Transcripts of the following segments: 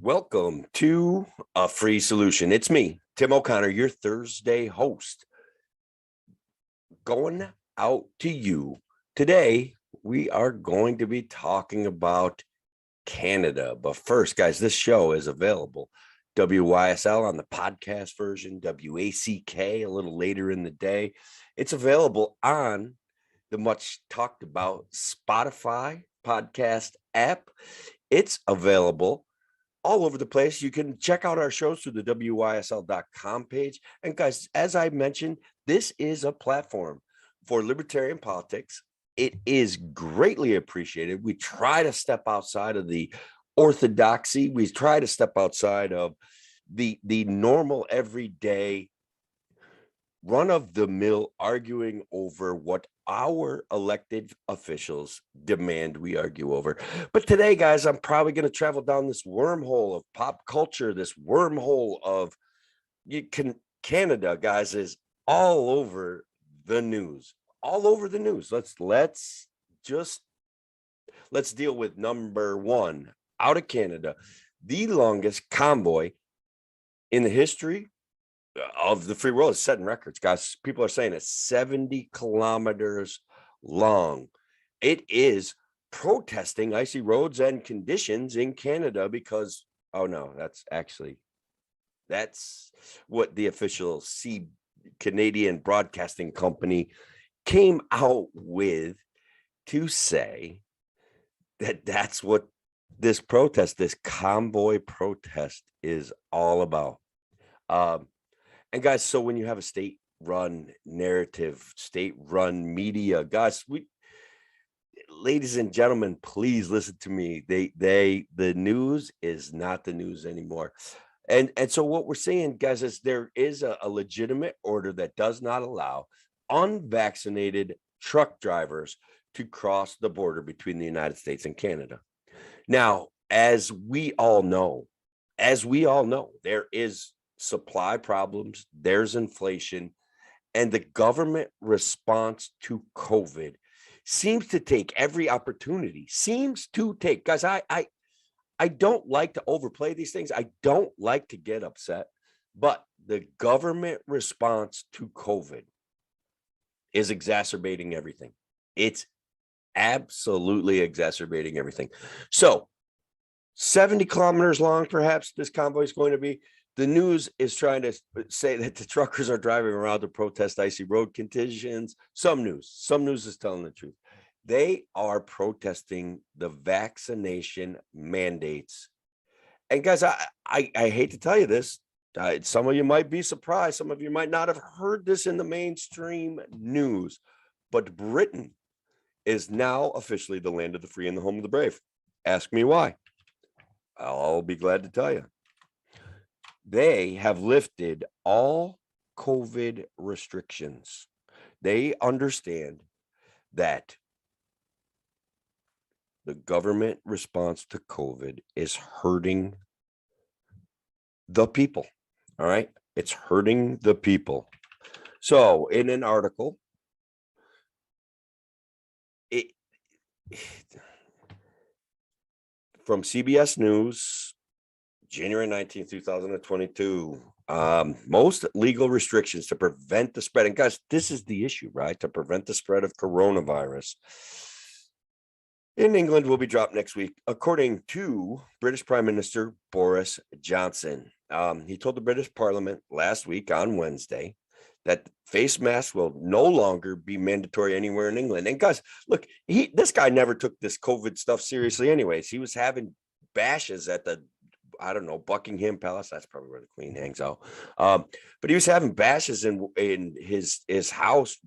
Welcome to A Free Solution. It's me, Tim O'Connor, your Thursday host. Going out to you. Today, we are going to be talking about Canada. But first, guys, this show is available. WYSL on the podcast version, WACK a little later in the day. It's available on the much talked about Spotify podcast app. It's available all over the place. You can check out our shows through the WYSL.com page. And guys, as I mentioned, this is a platform for libertarian politics. It is greatly appreciated. We try to step outside of the orthodoxy. We try to step outside of the normal everyday run of the mill arguing over what our elected officials demand we argue over. But today, guys, I'm probably going to travel down this wormhole of pop culture, this wormhole of Canada, guys, is all over the news, all over the news. Let's deal with number one out of Canada, the longest convoy in the history of the free world is setting records, guys. People are saying it's 70 kilometers long. It is protesting icy roads and conditions in Canada because, oh no, that's what the official Canadian Broadcasting Company came out with to say that's what this convoy protest is all about. And guys, so when you have a state-run narrative, state-run media, guys, ladies and gentlemen, please listen to me. The news is not the news anymore. And so what we're saying, guys, is there is a legitimate order that does not allow unvaccinated truck drivers to cross the border between the United States and Canada. Now, as we all know, there is supply problems, there's inflation, and the government response to COVID seems to take every opportunity, guys, I don't like to overplay these things. I don't like to get upset, but the government response to COVID is exacerbating everything. It's absolutely exacerbating everything. So 70 kilometers long, perhaps this convoy is going to be. The news is trying to say that the truckers are driving around to protest icy road conditions. Some news is telling the truth. They are protesting the vaccination mandates. And guys, I hate to tell you this. Some of you might be surprised. Some of you might not have heard this in the mainstream news. But Britain is now officially the land of the free and the home of the brave. Ask me why. I'll be glad to tell you. They have lifted all COVID restrictions. They understand that the government response to COVID is hurting the people. All right. It's hurting the people. So in an article, from CBS News, January 19th, 2022, most legal restrictions to prevent the spread. And guys, this is the issue, right? To prevent the spread of coronavirus in England will be dropped next week, according to British Prime Minister Boris Johnson. He told the British Parliament last week on Wednesday that face masks will no longer be mandatory anywhere in England. And guys, look, this guy never took this COVID stuff seriously anyways. He was having bashes at the Buckingham Palace. That's probably where the Queen hangs out. But he was having bashes in his house.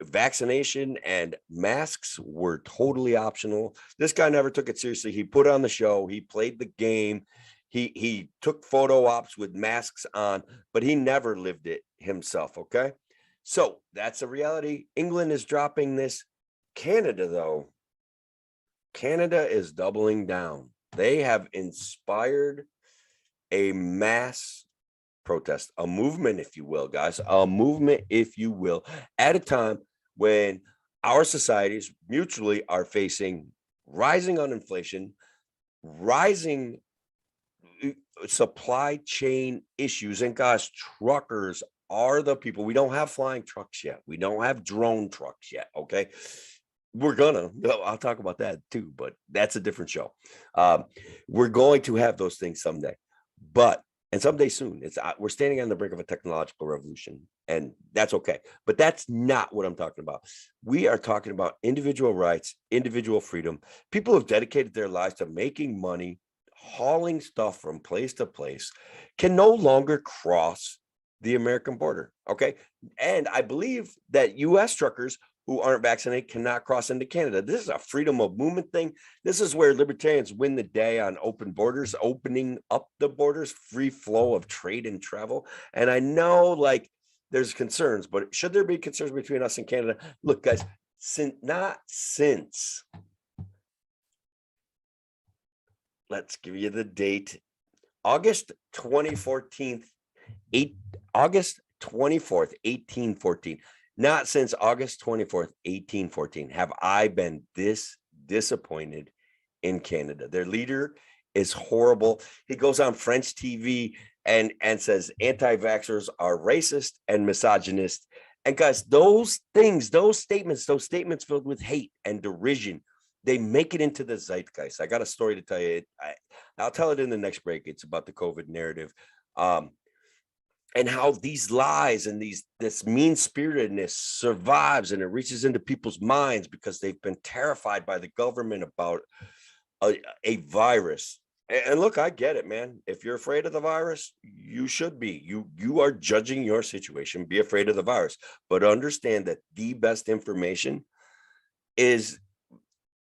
Vaccination and masks were totally optional. This guy never took it seriously. He put on the show. He played the game. He took photo ops with masks on, but he never lived it himself. Okay. So that's a reality. England is dropping this. Canada, though, Canada is doubling down. They have inspired a mass protest, a movement, if you will, guys, a movement, if you will, at a time when our societies mutually are facing rising inflation, rising supply chain issues. And guys, truckers are the people. We don't have flying trucks yet. We don't have drone trucks yet. Okay. I'll talk about that too, but that's a different show. We're going to have those things someday, and someday soon. We're standing on the brink of a technological revolution, and that's okay. But that's not what I'm talking about. We are talking about individual rights, individual freedom. People have dedicated their lives to making money, hauling stuff from place to place, can no longer cross the American border. Okay. And I believe that US truckers who aren't vaccinated cannot cross into Canada. This is a freedom of movement thing. This is where libertarians win the day on open borders, opening up the borders, free flow of trade and travel. And I know like there's concerns, but should there be concerns between us and Canada? Look, guys, let's give you the date. August 2014, August 24th, 1814. Not since August 24th, 1814 have I been this disappointed in Canada. Their leader is horrible. He goes on French TV and says anti-vaxxers are racist and misogynist. And guys, those statements filled with hate and derision, they make it into the zeitgeist. I got a story to tell you. I'll tell it in the next break. It's about the COVID narrative. And how these lies and this mean-spiritedness survives, and it reaches into people's minds because they've been terrified by the government about a virus. And look, I get it, man. If you're afraid of the virus, you should be. You are judging your situation. Be afraid of the virus, but understand that the best information is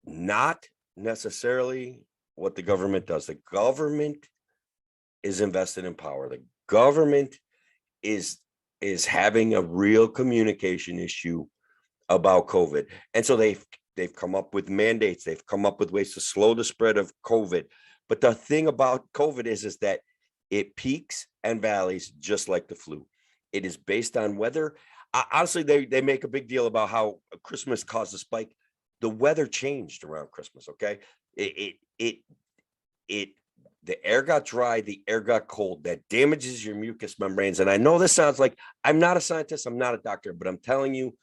not necessarily what the government does. The government is invested in power. The government is having a real communication issue about COVID. And so they've come up with mandates. They've come up with ways to slow the spread of COVID. But the thing about COVID is that it peaks and valleys just like the flu. It is based on weather. Honestly, they make a big deal about how Christmas caused a spike. The weather changed around Christmas. Okay. The air got dry, the air got cold. That damages your mucous membranes. And I know this sounds like I'm not a scientist, I'm not a doctor, but I'm telling you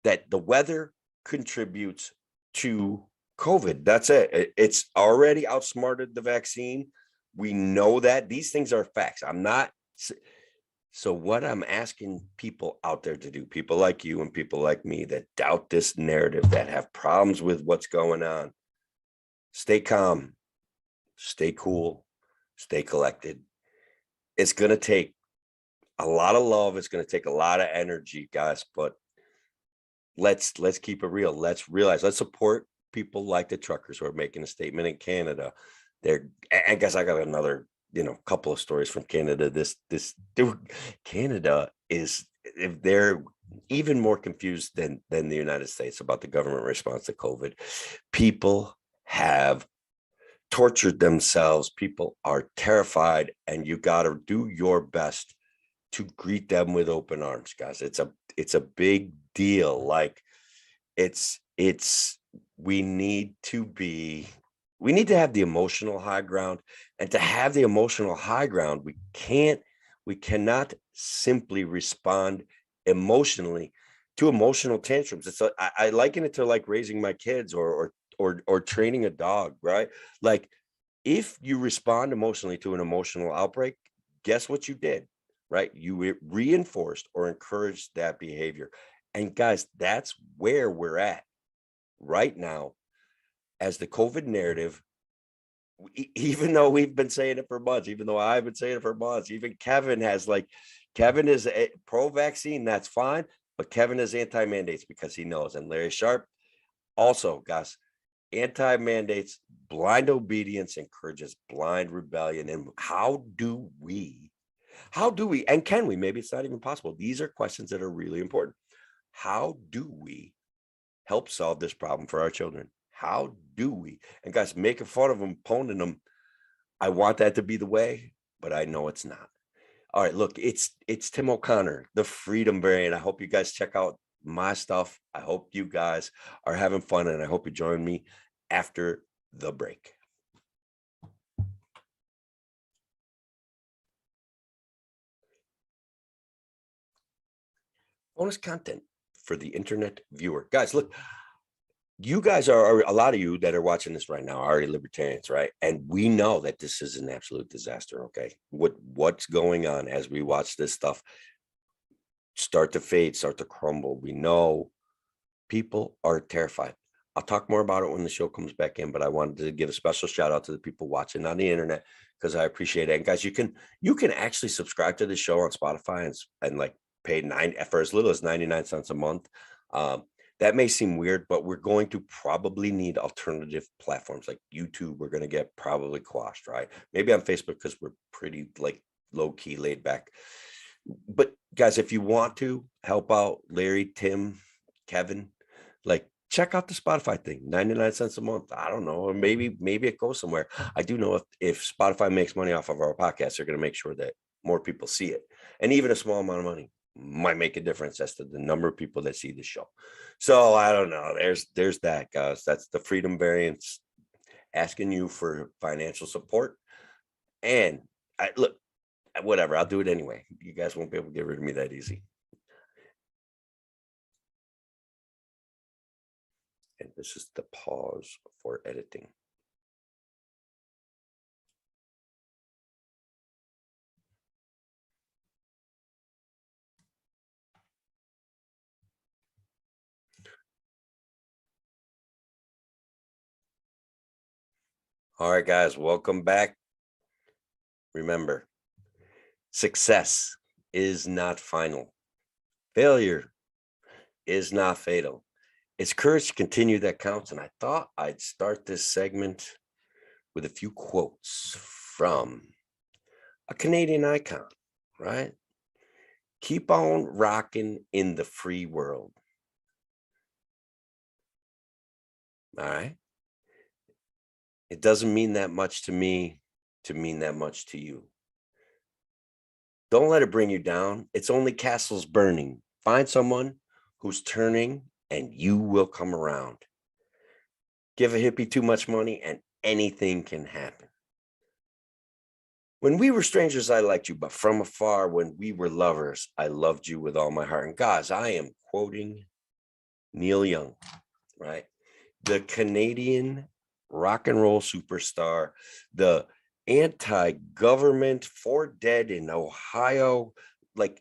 that the weather contributes to COVID. That's it. It's already outsmarted the vaccine. We know that. These things are facts. So what I'm asking people out there to do, people like you and people like me that doubt this narrative, that have problems with what's going on, stay calm. Stay cool, stay collected. It's going to take a lot of love. It's going to take a lot of energy, guys, but let's keep it real. Let's support people like the truckers who are making a statement in Canada. I guess I got another, couple of stories from Canada. Canada is, if they're even more confused than the United States about the government response to COVID. People have tortured themselves. People are terrified, and you got to do your best to greet them with open arms, guys. It's a big deal. Like we need to have the emotional high ground, and to have the emotional high ground, we cannot simply respond emotionally to emotional tantrums. I liken it to like raising my kids or training a dog, right? Like if you respond emotionally to an emotional outbreak, guess what you did, right? You reinforced or encouraged that behavior. And guys, that's where we're at right now as the COVID narrative, even though we've been saying it for months, even though I've been saying it for months, even Kevin is pro-vaccine, that's fine. But Kevin is anti-mandates because he knows. And Larry Sharp also, guys, anti-mandates, blind obedience encourages blind rebellion. And how do we, and can we, maybe it's not even possible. These are questions that are really important. How do we help solve this problem for our children? How do we? And guys, making fun of them, poning them, I want that to be the way, but I know it's not. All right, look, it's Tim O'Connor, the Freedom Variant. I hope you guys check out my stuff. I hope you guys are having fun, and I hope you join me after the break. bonus content for the internet viewer. Guys, look, you guys are a lot of you that are watching this right now are already libertarians, right? And we know that this is an absolute disaster. Okay, what's going on as we watch this stuff start to fade, start to crumble? We know people are terrified. I'll talk more about it when the show comes back in, but I wanted to give a special shout out to the people watching on the internet because I appreciate it. And guys, you can actually subscribe to the show on Spotify and like pay for as little as 99 cents a month. That may seem weird, but we're going to probably need alternative platforms like YouTube. We're going to get probably quashed, right? Maybe on Facebook because we're pretty like low key, laid back. But guys, if you want to help out Larry, Tim, Kevin, like check out the Spotify thing, 99 cents a month. I don't know, or maybe it goes somewhere. I do know if Spotify makes money off of our podcast, they're going to make sure that more people see it. And even a small amount of money might make a difference as to the number of people that see the show. So I don't know. There's that, guys. That's the Freedom Variants asking you for financial support. And look, whatever, I'll do it anyway. You guys won't be able to get rid of me that easy. And this is the pause for editing. All right, guys, welcome back. Remember, success is not final. Failure is not fatal. It's courage to continue that counts. And I thought I'd start this segment with a few quotes from a Canadian icon, right? Keep on rocking in the free world. All right. It doesn't mean that much to me to mean that much to you. Don't let it bring you down. It's only castles burning. Find someone who's turning and you will come around. Give a hippie too much money and anything can happen. When we were strangers, I liked you, but from afar, when we were lovers, I loved you with all my heart. And guys, I am quoting Neil Young, right? The Canadian rock and roll superstar, the anti-government for dead in Ohio. Like,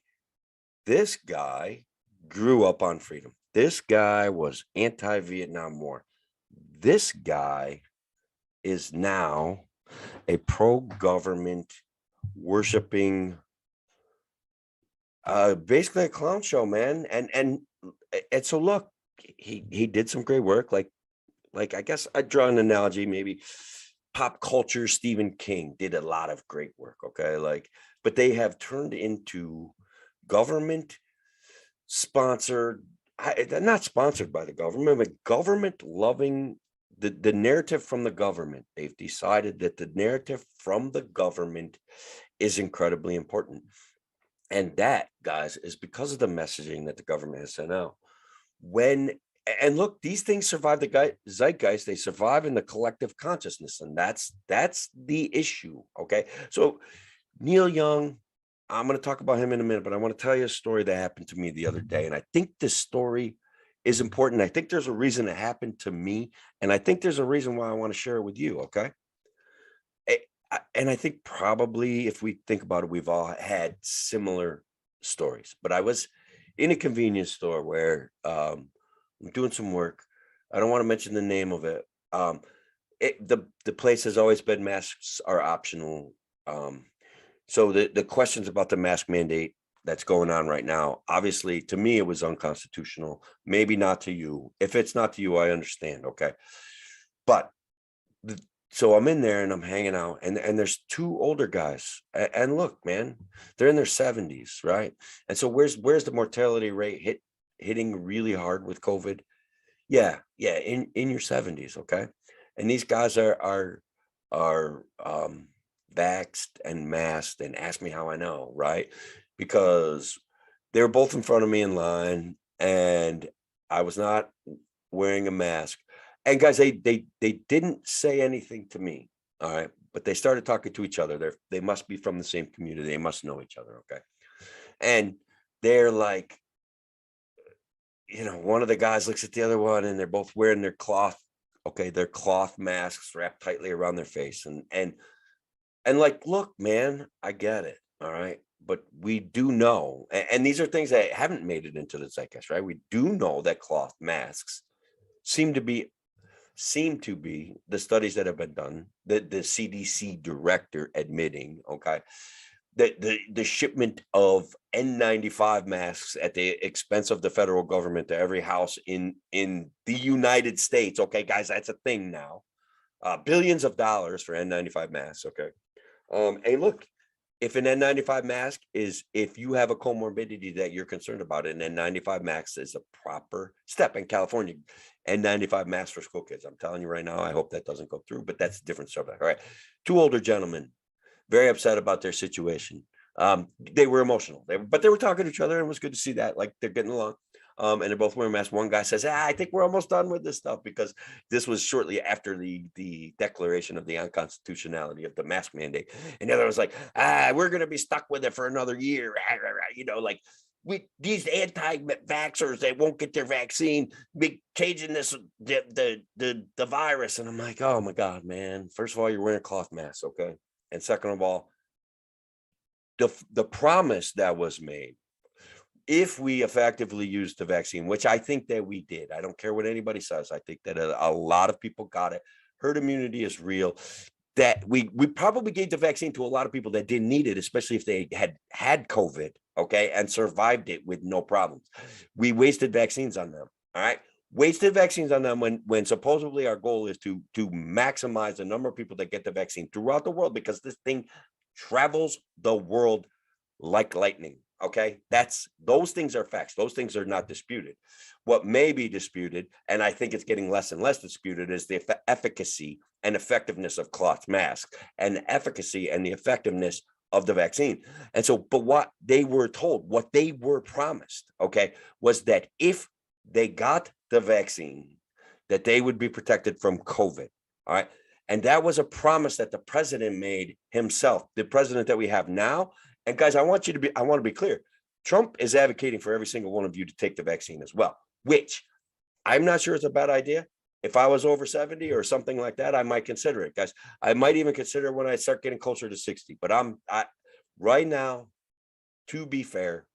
this guy grew up on freedom. This guy was anti-Vietnam War. This guy is now a pro-government worshiping, basically a clown show, man. And so look, he did some great work. Like I guess I'd draw an analogy, maybe pop culture. Stephen King did a lot of great work. Okay, like, but they have turned into government sponsored, they're not sponsored by the government, but government loving the narrative from the government. They've decided that the narrative from the government is incredibly important. And that, guys, is because of the messaging that the government has sent out. And look, these things survive the zeitgeist. They survive in the collective consciousness. And that's the issue. Okay. So Neil Young, I'm going to talk about him in a minute, but I want to tell you a story that happened to me the other day. And I think this story is important. I think there's a reason it happened to me. And I think there's a reason why I want to share it with you. Okay. And I think probably if we think about it, we've all had similar stories. But I was in a convenience store where I'm doing some work. I don't want to mention the name of it. The place has always been masks are optional. So the questions about the mask mandate that's going on right now, obviously, to me, it was unconstitutional. Maybe not to you. If it's not to you, I understand. Okay. But so I'm in there and I'm hanging out, and there's two older guys. And look, man, they're in their 70s, right? And so where's the mortality rate hitting really hard with COVID? Yeah, in your 70s, okay? And these guys are vaxxed and masked, and ask me how I know, right? Because they were both in front of me in line, and I was not wearing a mask. And guys, they didn't say anything to me, all right? But they started talking to each other. They must be from the same community. They must know each other, okay? And they're like, one of the guys looks at the other one, and they're both wearing their cloth, their cloth masks wrapped tightly around their face. And like, look, man, I get it. All right. But we do know, and these are things that haven't made it into the zeitgeist, right? We do know that cloth masks seem to be the studies that have been done, the CDC director admitting, that the shipment of N95 masks at the expense of the federal government to every house in the United States. Okay, guys, that's a thing now. Billions of dollars for N95 masks. Okay. Hey, look, if an N95 mask if you have a comorbidity that you're concerned about, an N95 mask is a proper step in California. N95 masks for school kids. I'm telling you right now, I hope that doesn't go through, but that's a different subject. All right. Two older gentlemen, very upset about their situation. They were emotional, but they were talking to each other, and it was good to see that, like, they're getting along. And they're both wearing masks. One guy says, I think we're almost done with this stuff, because this was shortly after the declaration of the unconstitutionality of the mask mandate. And the other was like, we're going to be stuck with it for another year. Like, these anti-vaxxers that won't get their vaccine be changing the virus. And I'm like, oh my God, man. First of all, you're wearing a cloth mask, okay? And second of all, the promise that was made, if we effectively used the vaccine, which I think that we did, I don't care what anybody says, I think that a lot of people got it. Herd immunity is real. That we probably gave the vaccine to a lot of people that didn't need it, especially if they had COVID, okay, and survived it with no problems. We wasted vaccines on them. All right. Wasted vaccines on them when supposedly our goal is to maximize the number of people that get the vaccine throughout the world, because this thing travels the world like lightning. Okay, those things are facts. Those things are not disputed. What may be disputed, and I think it's getting less and less disputed, is the efficacy and effectiveness of cloth masks, and the efficacy and the effectiveness of the vaccine. And so, but what they were told, what they were promised, okay, was that if they got the vaccine, that they would be protected from COVID. All right. And that was a promise that the president made himself, the president that we have now. And guys, I want to be clear. Trump is advocating for every single one of you to take the vaccine as well, which I'm not sure it's a bad idea. If I was over 70 or something like that, I might consider it, guys. I might even consider when I start getting closer to 60. But right now, to be fair,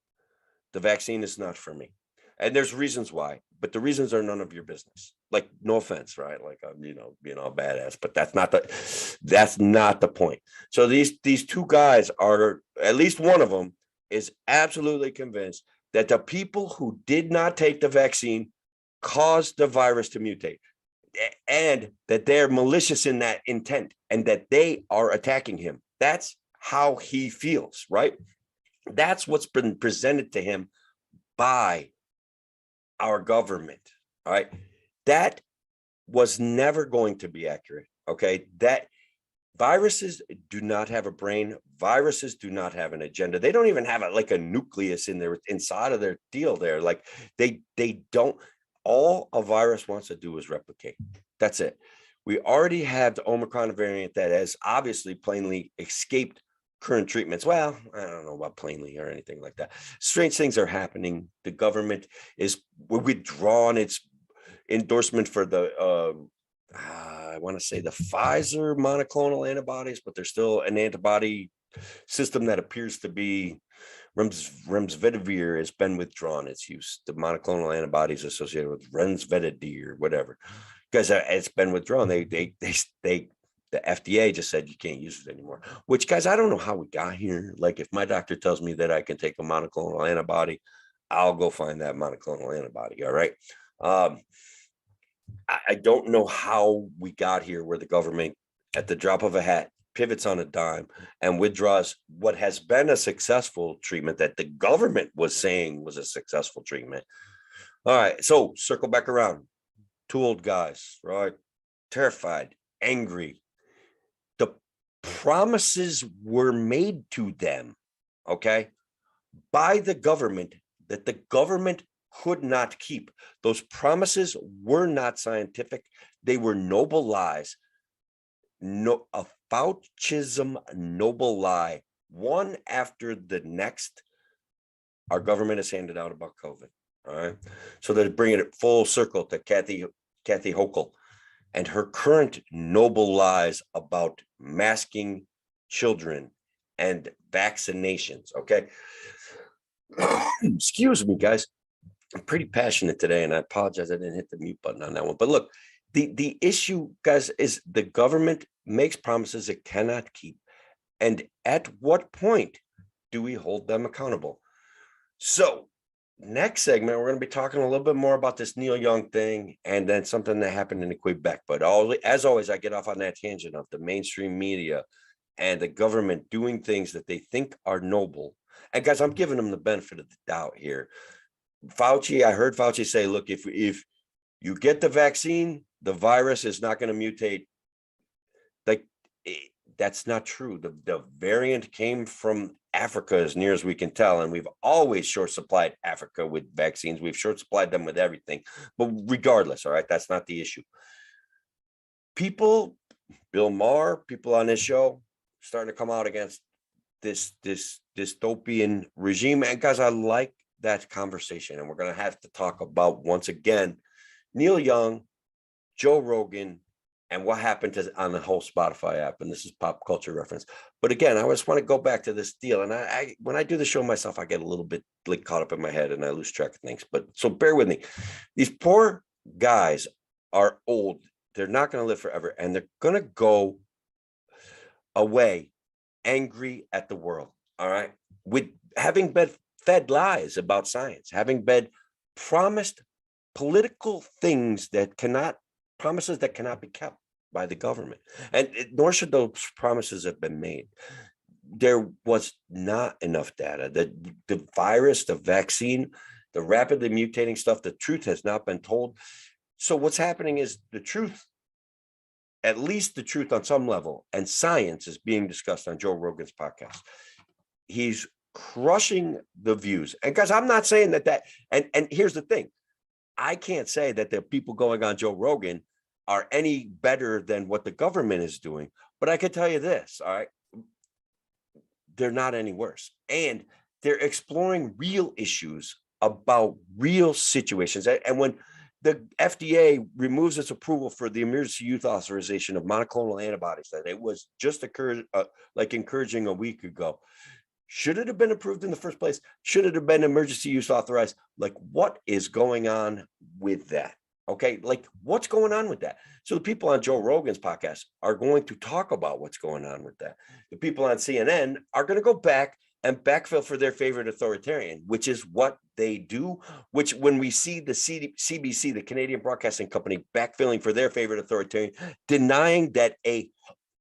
the vaccine is not for me. And there's reasons why, but the reasons are none of your business. Like, no offense, right? Like, I'm, being all badass, but that's not the point. So these two guys are, at least one of them is absolutely convinced that the people who did not take the vaccine caused the virus to mutate, and that they're malicious in that intent, and that they are attacking him. That's how he feels, right? That's what's been presented to him by our government. All right. That was never going to be accurate. Okay. That viruses do not have a brain. Viruses do not have an agenda. They don't even have a nucleus inside of their deal there. Like, they don't. All a virus wants to do is replicate. That's it. We already have the Omicron variant that has obviously plainly escaped current treatments. Well, I don't know about plainly or anything like that. Strange things are happening. The government is withdrawn its endorsement for the I want to say the Pfizer monoclonal antibodies, but there's still an antibody system that appears to be remdesivir has been withdrawn its use. The monoclonal antibodies associated with remdesivir, whatever, because it's been withdrawn. The FDA just said you can't use it anymore, which, guys, I don't know how we got here. Like, if my doctor tells me that I can take a monoclonal antibody, I'll go find that monoclonal antibody. All right. I don't know how we got here where the government, at the drop of a hat, pivots on a dime and withdraws what has been a successful treatment that the government was saying was a successful treatment. All right. So circle back around. Two old guys, right? Terrified, angry. The promises were made to them, okay, by the government that the government could not keep. Those promises were not scientific. They were noble lies. No, a Faucism noble lie, one after the next, our government has handed out about COVID. All right. So they're bringing it full circle to Kathy Hochul and her current noble lies about masking children and vaccinations. Okay. Excuse me, guys. I'm pretty passionate today, and I apologize I didn't hit the mute button on that one. But look, the issue, guys, is the government makes promises it cannot keep. And at what point do we hold them accountable? So next segment, we're going to be talking a little bit more about this Neil Young thing and then something that happened in Quebec. But as always, I get off on that tangent of the mainstream media and the government doing things that they think are noble. And guys, I'm giving them the benefit of the doubt here. Fauci, I heard Fauci say, look, if you get the vaccine, the virus is not going to mutate. Like, that's not true. The variant came from Africa, as near as we can tell, and we've always short supplied Africa with vaccines. We've short supplied them with everything. But regardless, all right, that's not the issue. People, Bill Maher, people on this show, starting to come out against this dystopian regime. And guys, I like that conversation, and we're going to have to talk about, once again, Neil Young, Joe Rogan, and what happened on the whole Spotify app. And this is pop culture reference. But again, I just want to go back to this deal. And I when I do the show myself, I get a little bit like caught up in my head and I lose track of things. But so bear with me. These poor guys are old. They're not going to live forever. And they're going to go away angry at the world. All right. With having been fed lies about science, having been promised political things that promises that cannot be kept by the government. And nor should those promises have been made. There was not enough data. The virus, the vaccine, the rapidly mutating stuff, the truth has not been told. So what's happening is the truth, at least the truth on some level, and science is being discussed on Joe Rogan's podcast. He's crushing the views. And guys, I'm not saying that, and here's the thing. I can't say that the people going on Joe Rogan are any better than what the government is doing, but I can tell you this, all right, they're not any worse. And they're exploring real issues about real situations. And when the FDA removes its approval for the emergency use authorization of monoclonal antibodies that it was just encouraging a week ago, should it have been approved in the first place? Should it have been emergency use authorized? Like, what is going on with that? Okay, like, what's going on with that? So the people on Joe Rogan's podcast are going to talk about what's going on with that. The people on CNN are going to go back and backfill for their favorite authoritarian, which is what they do. Which, when we see the CBC, the Canadian Broadcasting Company, backfilling for their favorite authoritarian, denying that a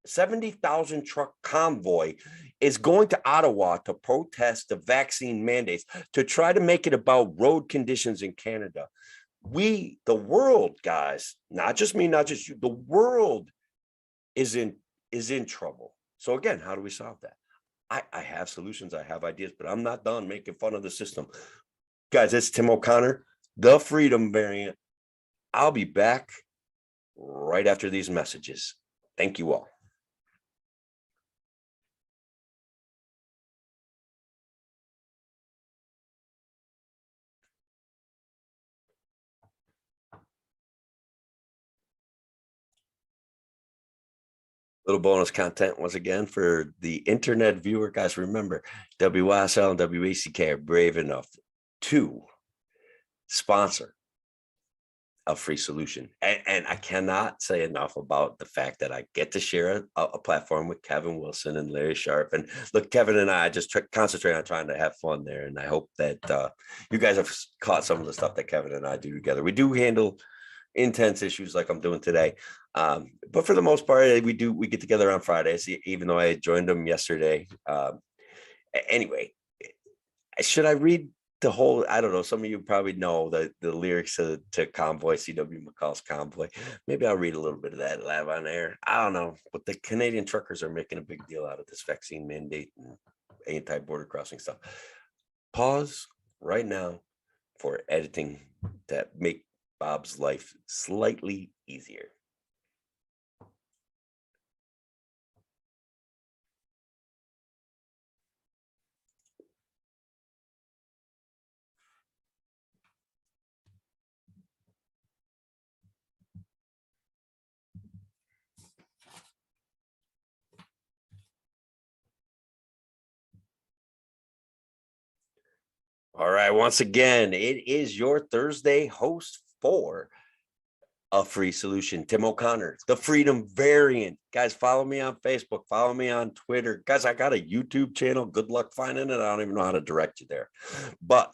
70,000 truck convoy is going to Ottawa to protest the vaccine mandates, to try to make it about road conditions in Canada. The world, guys, not just me, not just you, the world is in trouble. So again, how do we solve that? I have solutions, I have ideas, but I'm not done making fun of the system. Guys, it's Tim O'Connor, the Freedom Variant. I'll be back right after these messages. Thank you all. Little bonus content once again for the internet viewer. Guys, remember, WYSL and WACK are brave enough to sponsor a free solution. And I cannot say enough about the fact that I get to share a platform with Kevin Wilson and Larry Sharp. And look, Kevin and I just concentrate on trying to have fun there. And I hope that you guys have caught some of the stuff that Kevin and I do together. We do handle intense issues like I'm doing today. But for the most part, we get together on Fridays, even though I joined them yesterday. Anyway, should I read the whole? I don't know. Some of you probably know the lyrics to Convoy, C.W. McCall's Convoy. Maybe I'll read a little bit of that live on air. I don't know. But the Canadian truckers are making a big deal out of this vaccine mandate and anti-border crossing stuff. Pause right now for editing that make Bob's life slightly easier. All right. Once again, it is your Thursday host for A Free Solution, Tim O'Connor, the Freedom Variant. Guys, follow me on Facebook, follow me on Twitter. Guys, I got a YouTube channel. Good luck finding it. I don't even know how to direct you there. But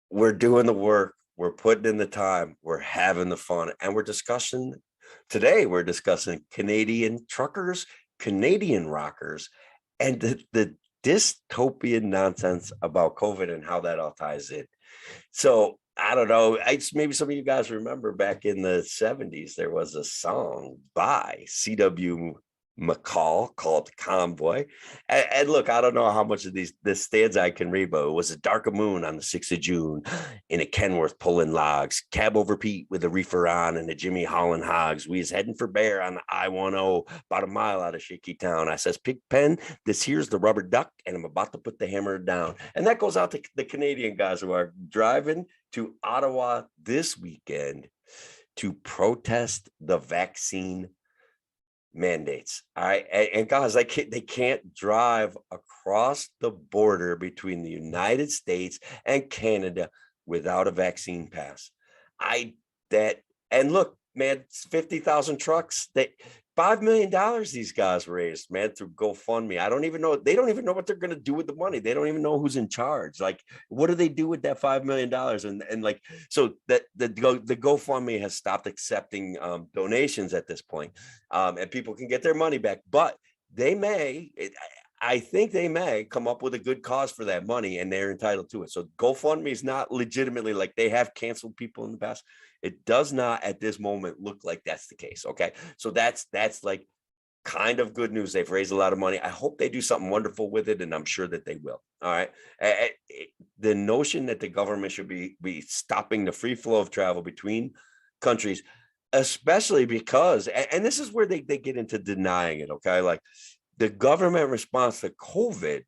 we're doing the work. We're putting in the time. We're having the fun. And we're discussing Canadian truckers, Canadian rockers, and the dystopian nonsense about COVID and how that all ties in. So I don't know. Maybe some of you guys remember back in the 70s, there was a song by C.W. McCall called Convoy. And look, I don't know how much of this stanza I can read, but it was a dark moon on the 6th of June in a Kenworth pulling logs, cab over Pete with a reefer on and a Jimmy hauling hogs. We was heading for Bear on the I-10, about a mile out of Shaky Town. I says, Pigpen, this here's the rubber duck, and I'm about to put the hammer down. And that goes out to the Canadian guys who are driving to Ottawa this weekend to protest the vaccine mandates. All right. And guys, they can't drive across the border between the United States and Canada without a vaccine pass. And look, man, it's 50,000 trucks. $5 million these guys raised, man, through GoFundMe. I don't even know. They don't even know what they're going to do with the money. They don't even know who's in charge. Like, what do they do with that $5 million? And like, so that the GoFundMe has stopped accepting donations at this point, and people can get their money back. But I think they may come up with a good cause for that money, and they're entitled to it. So GoFundMe is not legitimately, like, they have canceled people in the past. It does not at this moment look like that's the case. Okay. So that's like kind of good news. They've raised a lot of money. I hope they do something wonderful with it, and I'm sure that they will. All right. The notion that the government should be stopping the free flow of travel between countries, especially because, and this is where they get into denying it. Okay. Like, the government response to COVID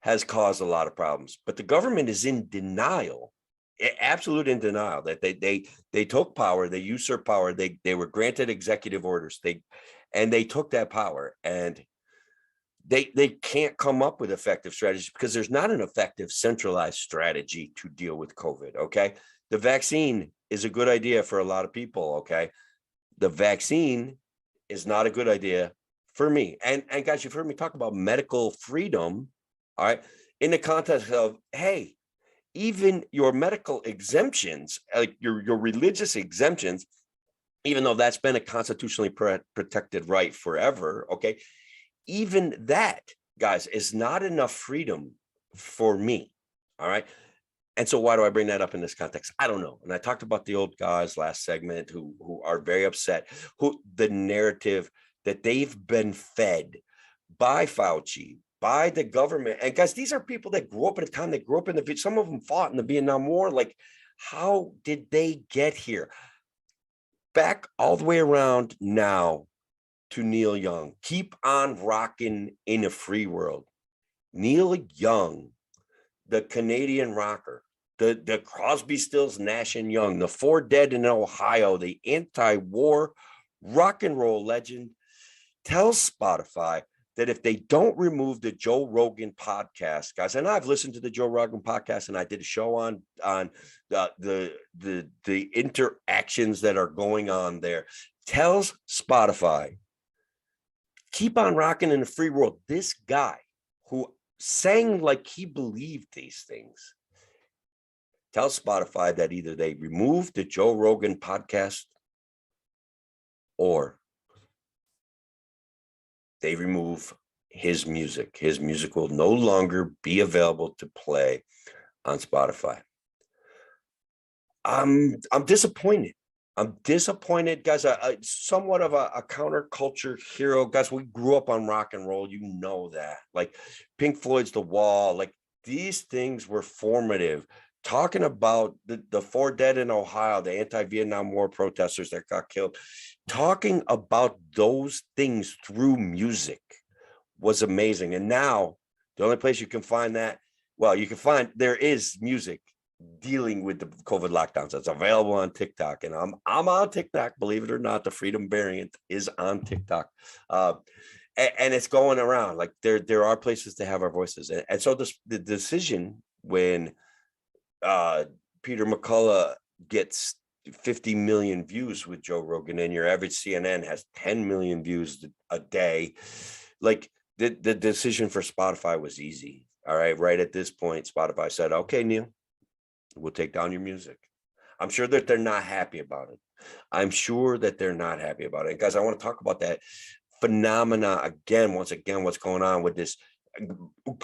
has caused a lot of problems, but the government is in denial, absolute in denial that they took power, they usurped power, they were granted executive orders, they took that power, and they can't come up with effective strategies because there's not an effective centralized strategy to deal with COVID. Okay. The vaccine is a good idea for a lot of people. Okay. The vaccine is not a good idea for me. And guys, you've heard me talk about medical freedom. All right. In the context of, hey, even your medical exemptions, like your religious exemptions, even though that's been a constitutionally protected right forever, okay, even that, guys, is not enough freedom for me. All right. And so why do I bring that up in this context? I don't know. And I talked about the old guys last segment who are very upset, who the narrative that they've been fed by Fauci, by the government. And guys, these are people that grew up at a time, they grew up in some of them fought in the Vietnam War. Like, how did they get here? Back all the way around now to Neil Young. Keep on rocking in a free world. Neil Young, the Canadian rocker, the Crosby, Stills, Nash and Young, the Four Dead in Ohio, the anti-war rock and roll legend, tells Spotify that if they don't remove the Joe Rogan podcast, guys, and I've listened to the Joe Rogan podcast, and I did a show on the interactions that are going on there, tells Spotify, keep on rocking in the free world. This guy who sang like he believed these things tells Spotify that either they remove the Joe Rogan podcast or they remove his music. His music will no longer be available to play on Spotify. I'm disappointed. I'm disappointed, guys. Somewhat of a counterculture hero, guys. We grew up on rock and roll. You know that. Like Pink Floyd's The Wall. Like, these things were formative. Talking about the Four Dead in Ohio, the anti-Vietnam War protesters that got killed. Talking about those things through music was amazing. And now the only place you can find that, well, there is music dealing with the COVID lockdowns. It's available on TikTok, and I'm on TikTok, believe it or not. The Freedom Variant is on TikTok, and it's going around. Like, there are places to have our voices, and so the decision when uh, Peter McCullough gets 50 million views with Joe Rogan, and your average CNN has 10 million views a day. Like the decision for Spotify was easy. All right. Right at this point, Spotify said, okay, Neil, we'll take down your music. I'm sure that they're not happy about it. I'm sure that they're not happy about it. And guys, I want to talk about that phenomena again, once again, what's going on with this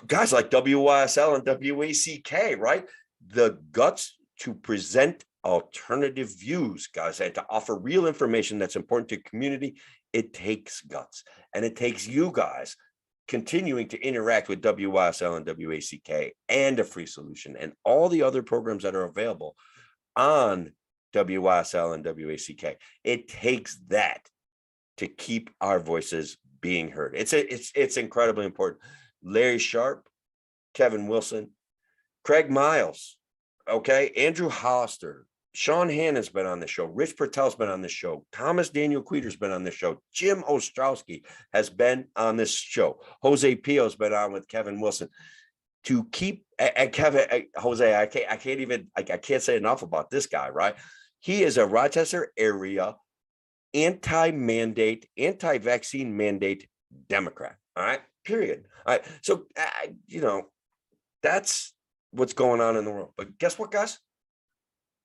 guys like WYSL and WACK, right? The guts to present alternative views, guys, and to offer real information that's important to community. It takes guts, and it takes you guys continuing to interact with WYSL and WACK and A Free Solution and all the other programs that are available on WYSL and WACK. It takes that to keep our voices being heard. It's incredibly important. Larry Sharp, Kevin Wilson, Craig Miles, okay, Andrew Hollister, Sean Hannon's been on the show, Rich Pertel's been on the show, Thomas Daniel Queter's been on the show, Jim Ostrowski has been on this show, Jose Pio's been on with Kevin Wilson. To keep and Kevin, Jose, I can't say enough about this guy, right? He is a Rochester area anti-mandate, anti-vaccine mandate Democrat. All right, period. All right, so that's what's going on in the world. But guess what, guys?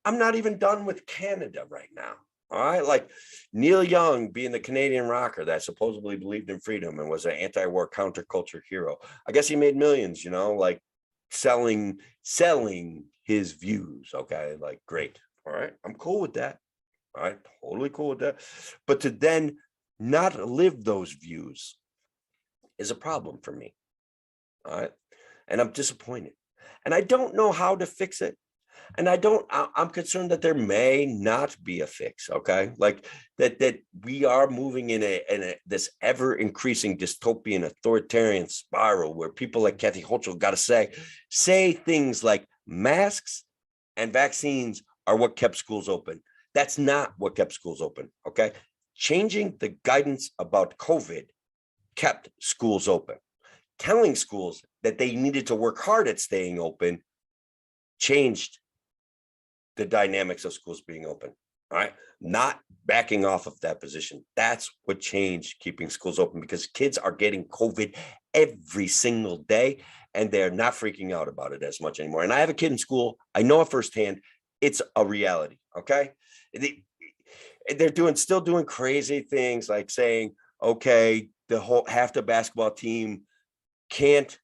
I'm not even done with Canada right now. All right, like Neil Young being the Canadian rocker that supposedly believed in freedom and was an anti-war counterculture hero. I guess he made millions, like selling his views. Okay, like great. All right, I'm cool with that. All right, totally cool with that. But to then not live those views is a problem for me. All right, and I'm disappointed, and I don't know how to fix it. And I'm concerned that there may not be a fix. Okay, like that we are moving in this ever increasing dystopian authoritarian spiral where people like Kathy Hochul got to say things like masks and vaccines are what kept schools open. That's not what kept schools open. Okay, changing the guidance about COVID kept schools open. Telling schools that they needed to work hard at staying open changed the dynamics of schools being open. All right, not backing off of that position. That's what changed keeping schools open, because kids are getting COVID every single day and they're not freaking out about it as much anymore. And I have a kid in school. I know it firsthand. It's a reality. Okay, they're still doing crazy things like saying, okay, half the basketball team can't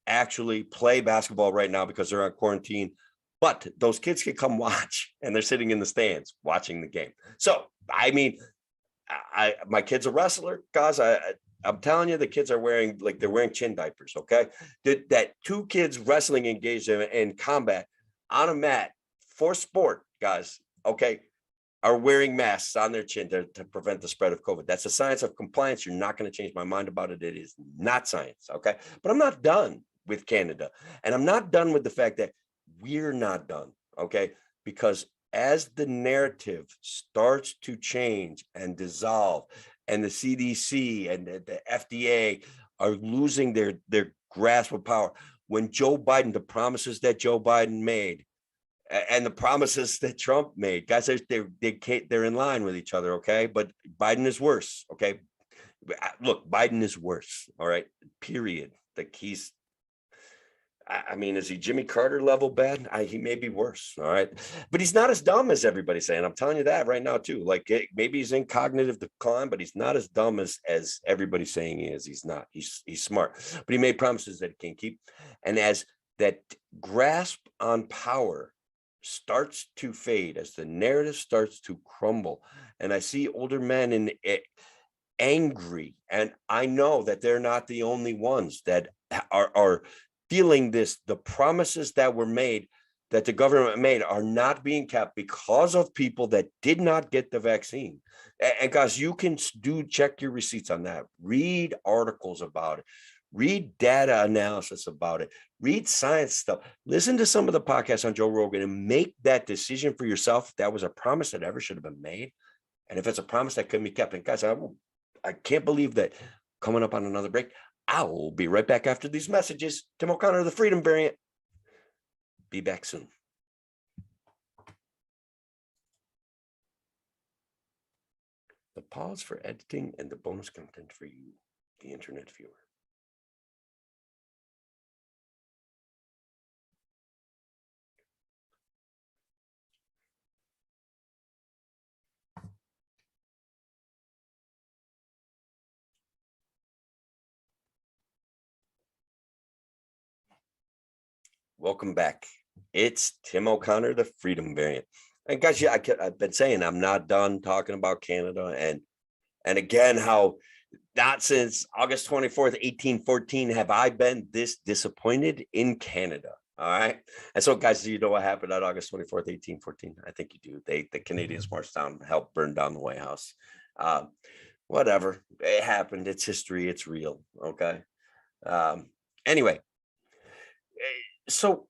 actually play basketball right now because they're on quarantine, but those kids can come watch, and they're sitting in the stands watching the game. So, I mean, my kid's a wrestler, guys. I'm telling you, the kids are wearing chin diapers. Okay, that two kids wrestling engaged in combat on a mat for sport, guys. Okay, are wearing masks on their chin to prevent the spread of COVID. That's a science of compliance. You're not going to change my mind about it. It is not science. Okay, but I'm not done with Canada, and I'm not done with the fact that we're not done. Okay, because as the narrative starts to change and dissolve, and the CDC and the FDA are losing their grasp of power, when Joe Biden, the promises that Joe Biden made and the promises that Trump made, guys, they're in line with each other. Okay, but Biden is worse. Okay, look, Biden is worse. All right, period. I mean, is he Jimmy Carter level bad? He may be worse. All right, but he's not as dumb as everybody's saying. I'm telling you that right now too. Like maybe he's in cognitive decline, but he's not as dumb as everybody's saying he is. He's not. He's smart, but he made promises that he can't keep. And as that grasp on power starts to fade, as the narrative starts to crumble, and I see older men angry, and I know that they're not the only ones that are feeling this. The promises that were made, that the government made, are not being kept because of people that did not get the vaccine. And guys, you can check your receipts on that. Read articles about it. Read data analysis about it. Read science stuff. Listen to some of the podcasts on Joe Rogan and make that decision for yourself. If that was a promise that ever should have been made, and if it's a promise that couldn't be kept. And guys, I can't believe that. Coming up on another break, I will be right back after these messages. Tim O'Connor, the Freedom Variant. Be back soon. The pause for editing and the bonus content for you, the internet viewer. Welcome back. It's Tim O'Connor, the Freedom Variant. And guys, yeah, I've been saying I'm not done talking about Canada, and again, how not since August 24th, 1814 have I been this disappointed in Canada. All right. And so, guys, do you know what happened on August 24th, 1814? I think you do. The Canadians marched down, helped burn down the White House. Whatever. It happened. It's history. It's real. Okay. Anyway, so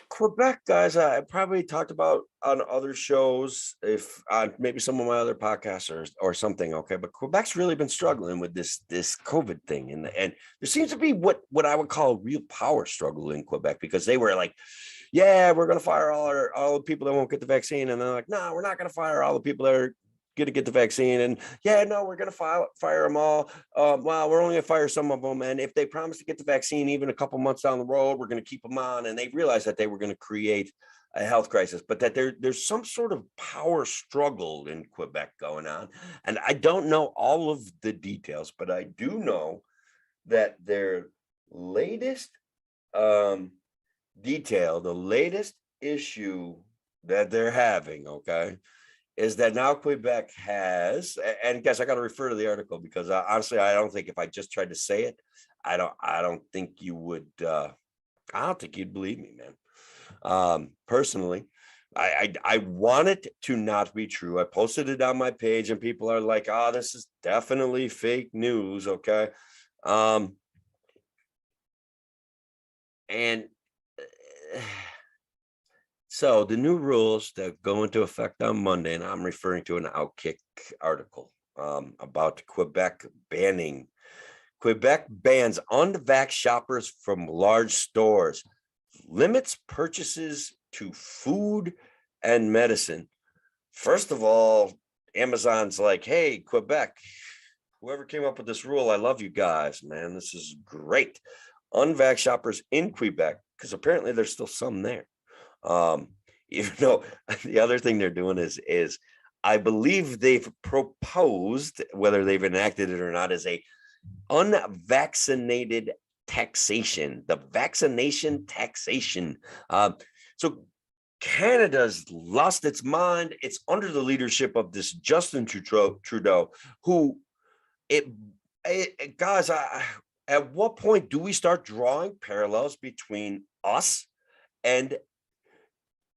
Quebec, guys, I probably talked about on other shows, if on maybe some of my other podcasts or something. Okay, but Quebec's really been struggling with this COVID thing, and there seems to be what I would call a real power struggle in Quebec, because they were like, yeah, we're gonna fire all the people that won't get the vaccine, and they're like, no, we're not gonna fire all the people that are going to get the vaccine, and yeah, no, we're going to fire them all. Well, we're only going to fire some of them, and if they promise to get the vaccine even a couple months down the road, we're going to keep them on. And they realized that they were going to create a health crisis, but that there's some sort of power struggle in Quebec going on, and I don't know all of the details, but I do know that their latest detail, the latest issue that they're having, okay, is that now Quebec has, and guys, I got to refer to the article, because honestly, I don't think if I just tried to say it, I don't think you would, I don't think you'd believe me, man. Personally, I want it to not be true. I posted it on my page, and people are like, oh, this is definitely fake news. Okay. And so the new rules that go into effect on Monday, and I'm referring to an Outkick article about Quebec bans unvaxxed shoppers from large stores, limits purchases to food and medicine. First of all, Amazon's like, hey, Quebec, whoever came up with this rule, I love you guys, man. This is great. Unvaxxed shoppers in Quebec, because apparently there's still some there. Even though the other thing they're doing is I believe they've proposed, whether they've enacted it or not, is a unvaccinated taxation, the vaccination taxation. So Canada's lost its mind. It's under the leadership of this Justin Trudeau, who guys, at what point do we start drawing parallels between us and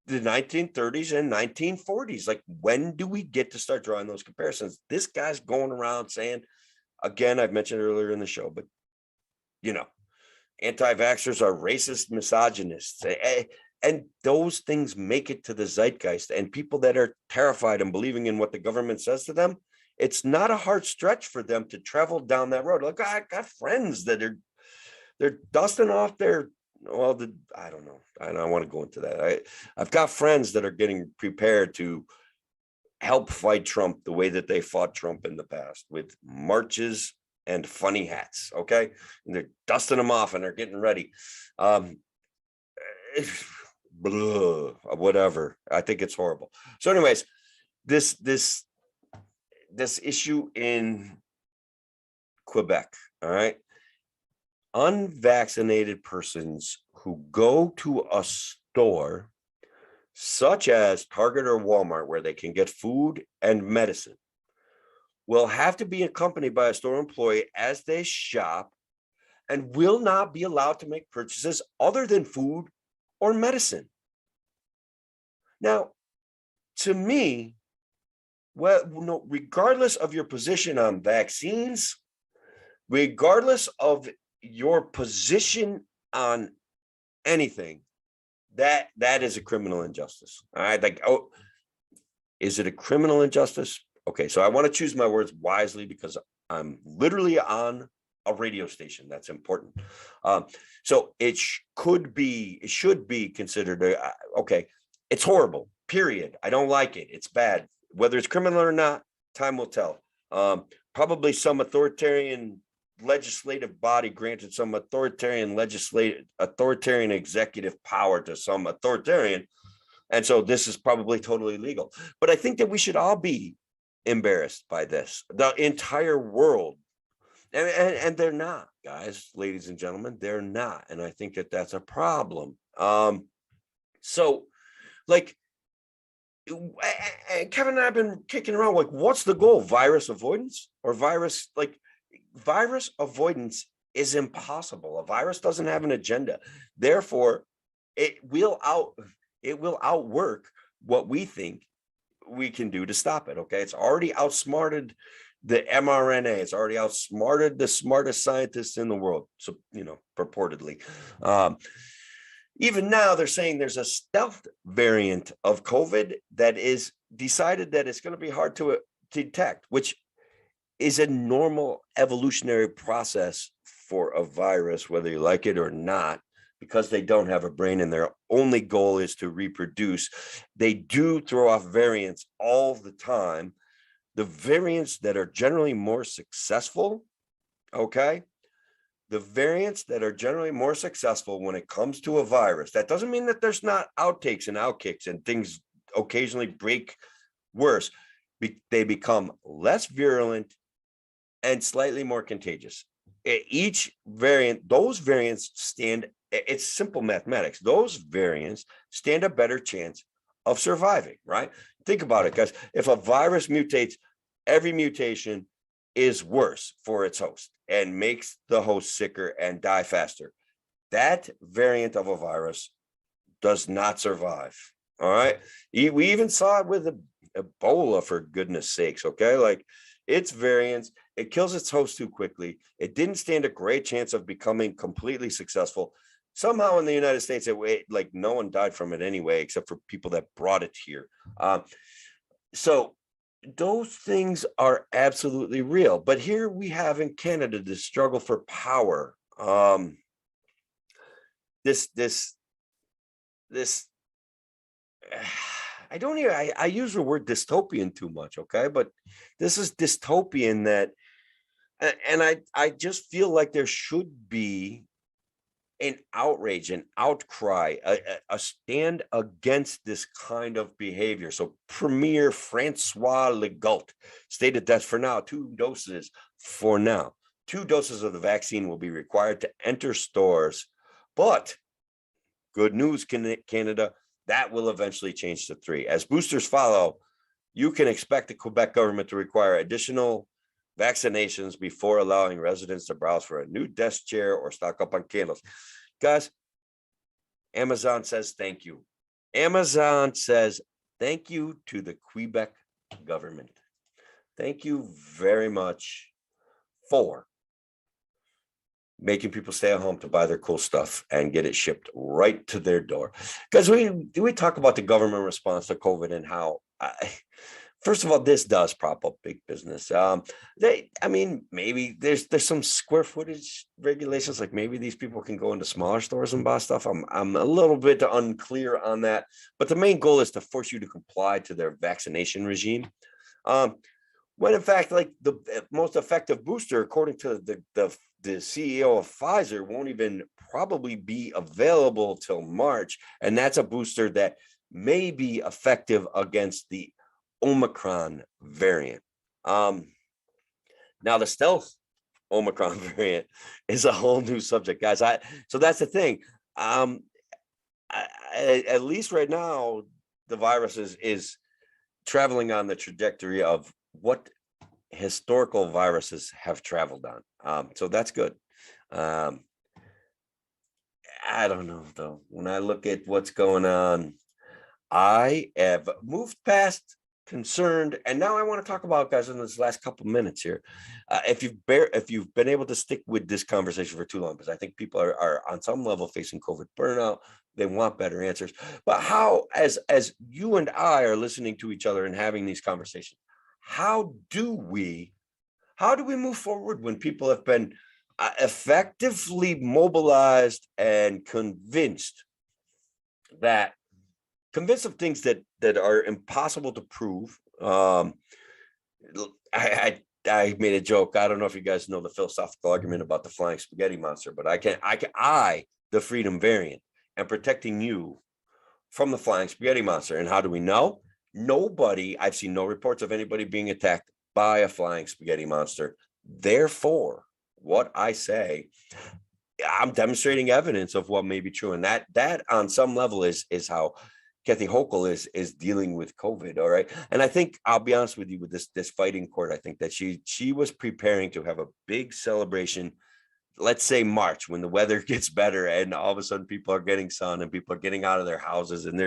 the 1930s and 1940s? Like, when do we get to start drawing those comparisons? This guy's going around saying, again, I've mentioned earlier in the show, but anti-vaxxers are racist, misogynists, and those things make it to the zeitgeist. And people that are terrified and believing in what the government says to them, it's not a hard stretch for them to travel down that road. Like, I got friends that they're dusting off their, I don't know. I don't want to go into that. I've got friends that are getting prepared to help fight Trump the way that they fought Trump in the past, with marches and funny hats. Okay. And they're dusting them off and they're getting ready. Whatever. I think it's horrible. So anyways, this issue in Quebec, all right, unvaccinated persons who go to a store such as Target or Walmart, where they can get food and medicine, will have to be accompanied by a store employee as they shop, and will not be allowed to make purchases other than food or medicine. Now, to me, well, no, regardless of your position on vaccines, regardless of your position on anything, that is a criminal injustice. All right. Like, oh, is it a criminal injustice? Okay. So I want to choose my words wisely, because I'm literally on a radio station. That's important. So it should be considered, okay, it's horrible, period. I don't like it. It's bad. Whether it's criminal or not, Time will tell. Probably some authoritarian legislative body granted some authoritarian executive power to some authoritarian. And so this is probably totally legal. But I think that we should all be embarrassed by this, the entire world. And they're not, guys, ladies and gentlemen, they're not. And I think that that's a problem. So like, Kevin and I have been kicking around, like, what's the goal? Virus avoidance or virus avoidance is impossible. A virus doesn't have an agenda. Therefore, it will outwork what we think we can do to stop it. Okay. It's already outsmarted the mRNA. It's already outsmarted the smartest scientists in the world. So, purportedly. Even now, they're saying there's a stealth variant of COVID that is decided that it's going to be hard to detect, which is a normal evolutionary process for a virus, whether you like it or not, because they don't have a brain and their only goal is to reproduce. They do throw off variants all the time. The variants that are generally more successful, okay? The variants that are generally more successful when it comes to a virus, that doesn't mean that there's not outtakes and outkicks and things occasionally break worse. They become less virulent and slightly more contagious. Each variant, those variants stand, it's simple mathematics. Those variants stand a better chance of surviving, right? Think about it, guys. If a virus mutates, every mutation is worse for its host and makes the host sicker and die faster. That variant of a virus does not survive. All right. We even saw it with Ebola, for goodness sakes. Okay. Like, its variants, it kills its host too quickly. It didn't stand a great chance of becoming completely successful. Somehow in the United States, like no one died from it anyway, except for people that brought it here. So those things are absolutely real. But here we have in Canada this struggle for power. This I use the word dystopian too much, okay? But this is dystopian that, and I just feel like there should be an outrage, an outcry, a stand against this kind of behavior. So Premier Francois Legault stated that for now, 2 doses of the vaccine will be required to enter stores. But good news, Canada, that will eventually change to 3. As boosters follow, you can expect the Quebec government to require additional vaccinations before allowing residents to browse for a new desk chair or stock up on candles. Guys, Amazon says thank you. Amazon says thank you to the Quebec government. Thank you very much for making people stay at home to buy their cool stuff and get it shipped right to their door. Because we talk about the government response to COVID and how, first of all, this does prop up big business. Maybe there's some square footage regulations, like maybe these people can go into smaller stores and buy stuff. I'm a little bit unclear on that, but the main goal is to force you to comply to their vaccination regime. When in fact, like, the most effective booster, according to the CEO of Pfizer, won't even probably be available till March. And that's a booster that may be effective against the Omicron variant. Now the stealth Omicron variant is a whole new subject, guys. So that's the thing. At least right now, the virus is traveling on the trajectory of what historical viruses have traveled on. So that's good. I don't know, though. When I look at what's going on, I have moved past concerned, and now I want to talk about, guys, in this last couple minutes here, if you've been able to stick with this conversation for too long, because I think people are on some level facing COVID burnout. They want better answers. But how, as you and I are listening to each other and having these conversations, how do we move forward when people have been effectively mobilized and convinced of things that are impossible to prove, I made a joke. I don't know if you guys know the philosophical argument about the flying spaghetti monster, but I, the freedom variant, am protecting you from the flying spaghetti monster. And how do we know? Nobody, I've seen no reports of anybody being attacked by a flying spaghetti monster. Therefore, what I say, I'm demonstrating evidence of what may be true. And that on some level is how Kathy Hochul is dealing with COVID. All right. And I think I'll be honest with you with this fighting court. I think that she was preparing to have a big celebration. Let's say March, when the weather gets better and all of a sudden people are getting sun and people are getting out of their houses and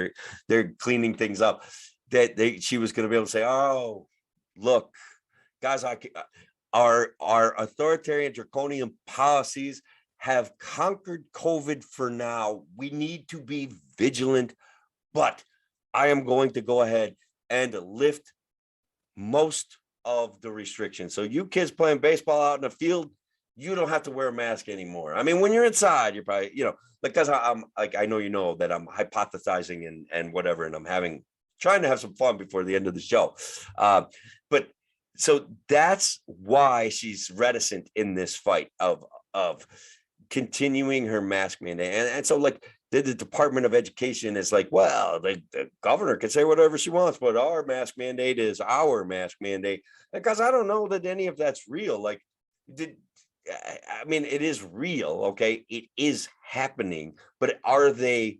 they're cleaning things up, that she was going to be able to say, oh, look, guys, our authoritarian draconian policies have conquered COVID for now. We need to be vigilant, but I am going to go ahead and lift most of the restrictions. So you kids playing baseball out in the field, you don't have to wear a mask anymore. I mean, when you're inside, you're probably, because I'm like, I know you know that I'm hypothesizing and whatever, and I'm trying to have some fun before the end of the show. But so that's why she's reticent in this fight of continuing her mask mandate. And so like the Department of Education is like, well, the governor can say whatever she wants, but our mask mandate is our mask mandate. Because I don't know that any of that's real. Like, I mean, it is real, okay? It is happening, but are they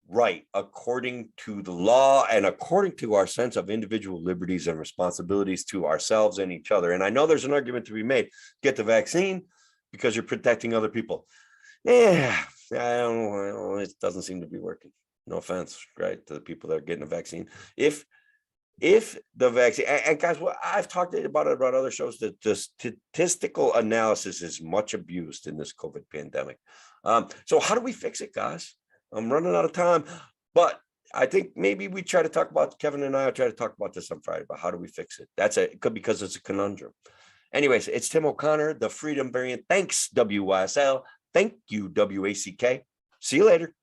right according to the law and according to our sense of individual liberties and responsibilities to ourselves and each other? And I know there's an argument to be made. Get the vaccine because you're protecting other people. Yeah, I don't know. It doesn't seem to be working. No offense, right, to the people that are getting the vaccine. If the vaccine, and guys, well, I've talked about other shows, that the statistical analysis is much abused in this COVID pandemic. So how do we fix it, guys? I'm running out of time, but I think maybe we try to talk about, Kevin and I will try to talk about this on Friday, but how do we fix it? Because it's a conundrum. Anyways, it's Tim O'Connor, the Freedom Variant. Thanks, WYSL. Thank you, WACK. See you later.